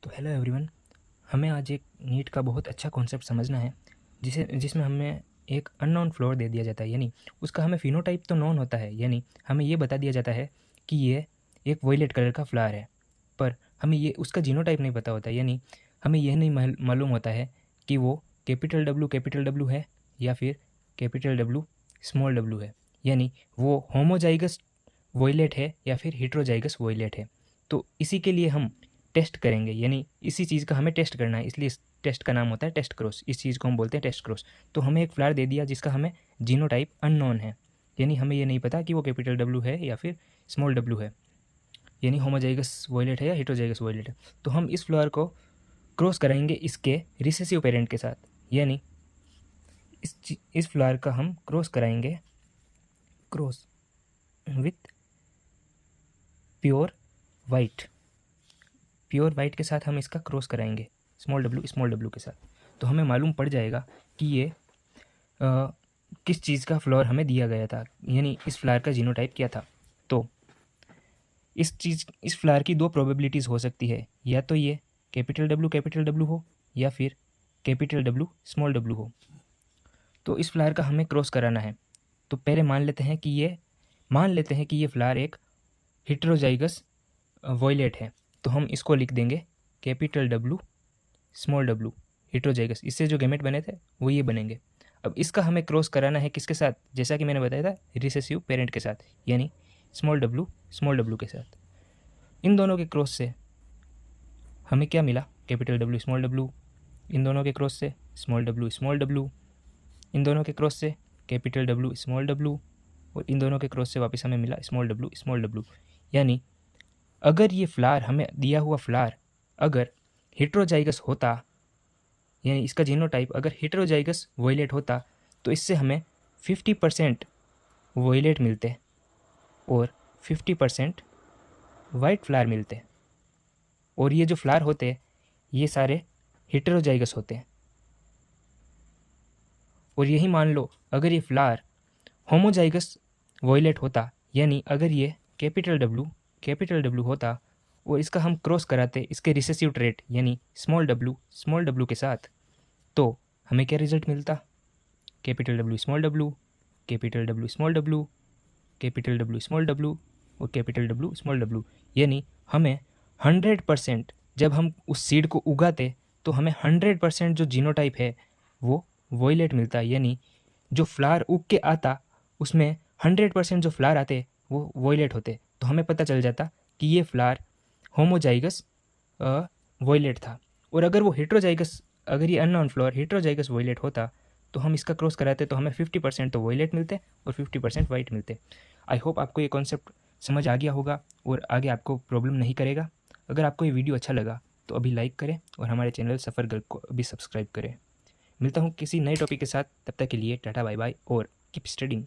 तो hello everyone, हमें आज एक नीट का बहुत अच्छा कॉन्सेप्ट समझना है जिसमें हमें एक अननोन फ्लोर दे दिया जाता है। यानी उसका हमें फिनोटाइप तो नोन होता है, यानी हमें ये बता दिया जाता है कि ये एक वॉयलेट कलर का फ्लावर है, पर हमें ये उसका जीनोटाइप नहीं पता होता। यानी हमें यह नहीं मालूम होता है कि वो कैपिटल डब्ल्यू है या फिर कैपिटल डब्ल्यू स्मॉल डब्ल्यू है, यानी वो होमोजाइगस वॉयलेट है या फिर हेट्रोजाइगस वॉयलेट है। तो इसी के लिए हम टेस्ट करेंगे, यानी इसी चीज़ का हमें टेस्ट करना है, इसलिए इस टेस्ट का नाम होता है टेस्ट क्रॉस। इस चीज़ को हम बोलते हैं टेस्ट क्रॉस। तो हमें एक फ्लावर दे दिया जिसका हमें जीनोटाइप अननोन है, यानी हमें ये नहीं पता कि वो कैपिटल डब्ल्यू है या फिर स्मॉल डब्ल्यू है, यानी होमोजाइगस वॉयलेट है या हेट्रोजाइगस वॉयलेट है। तो हम इस फ्लावर को क्रॉस कराएंगे इसके रिसेसिव पेरेंट के साथ, यानी इस फ्लावर का हम क्रॉस कराएंगे क्रॉस विथ प्योर वाइट के साथ हम इसका क्रॉस कराएंगे स्मॉल डब्ल्यू के साथ। तो हमें मालूम पड़ जाएगा कि ये किस चीज़ का फ्लावर हमें दिया गया था, यानी इस फ्लावर का जीनोटाइप क्या था। तो इस फ्लावर की दो प्रोबेबिलिटीज़ हो सकती है, या तो ये कैपिटल डब्ल्यू हो या फिर कैपिटल डब्ल्यू स्मॉल डब्ल्यू हो। तो इस फ्लावर का हमें क्रॉस कराना है। तो पहले मान लेते हैं कि ये फ्लावर एक हेट्रोजाइगस वॉयलेट है। तो हम इसको लिख देंगे capital W small W heterozygous. इससे जो गैमेट बने थे वो ये बनेंगे। अब इसका हमें क्रॉस कराना है किसके साथ, जैसा कि मैंने बताया था रिसेसिव पेरेंट के साथ, यानी स्मॉल डब्ल्यू के साथ। इन दोनों के क्रॉस से हमें क्या मिला, कैपिटल डब्ल्यू स्मॉल डब्ल्यू। इन दोनों के क्रॉस से स्मॉल डब्ल्यू। इन दोनों के क्रॉस से कैपिटल डब्ल्यू स्मॉल डब्ल्यू, और इन दोनों के क्रॉस से वापस हमें मिला स्मॉल डब्ल्यू। यानी अगर ये फ्लावर हमें दिया हुआ फ्लावर अगर हेट्रोजाइगस होता, यानी इसका जीनोटाइप अगर हेट्रोजाइगस वॉयलेट होता, तो इससे हमें 50% वॉयलेट मिलते और 50% वाइट फ्लावर मिलते। और ये जो फ्लावर होते ये सारे हेट्रोजाइगस होते हैं। और यही मान लो अगर ये फ्लावर होमोजाइगस वॉयलेट होता, यानी अगर ये कैपिटल डब्ल्यू होता और इसका हम क्रॉस कराते इसके रिसेसिव ट्रेट यानी स्मॉल डब्ल्यू के साथ, तो हमें क्या रिजल्ट मिलता, capital W small W, capital W small W, capital W small W और कैपिटल डब्ल्यू स्मॉल डब्ल्यू। यानी हमें 100% जब हम उस सीड को उगाते तो हमें 100% जो जीनोटाइप है वो वॉयलेट मिलता, यानी जो फ्लावर उग के आता उसमें 100% जो फ्लावर आते वो वॉयलेट होते। तो हमें पता चल जाता कि ये फ्लावर होमोजाइगस वॉयलेट था। और अगर वो हेट्रोजाइगस, अगर ये अननोन फ्लावर हेट्रोजाइगस वॉयलेट होता तो हम इसका क्रॉस कराते तो हमें 50% तो वॉयलेट मिलते और 50% वाइट मिलते। आई होप आपको ये कॉन्सेप्ट समझ आ गया होगा और आगे आपको प्रॉब्लम नहीं करेगा। अगर आपको ये वीडियो अच्छा लगा तो अभी लाइक करें और हमारे चैनल सफ़र गर्ल को अभी सब्सक्राइब करें। मिलता हूँ किसी नए टॉपिक के साथ, तब तक के लिए टाटा बाय बाय और कीप स्टडिंग।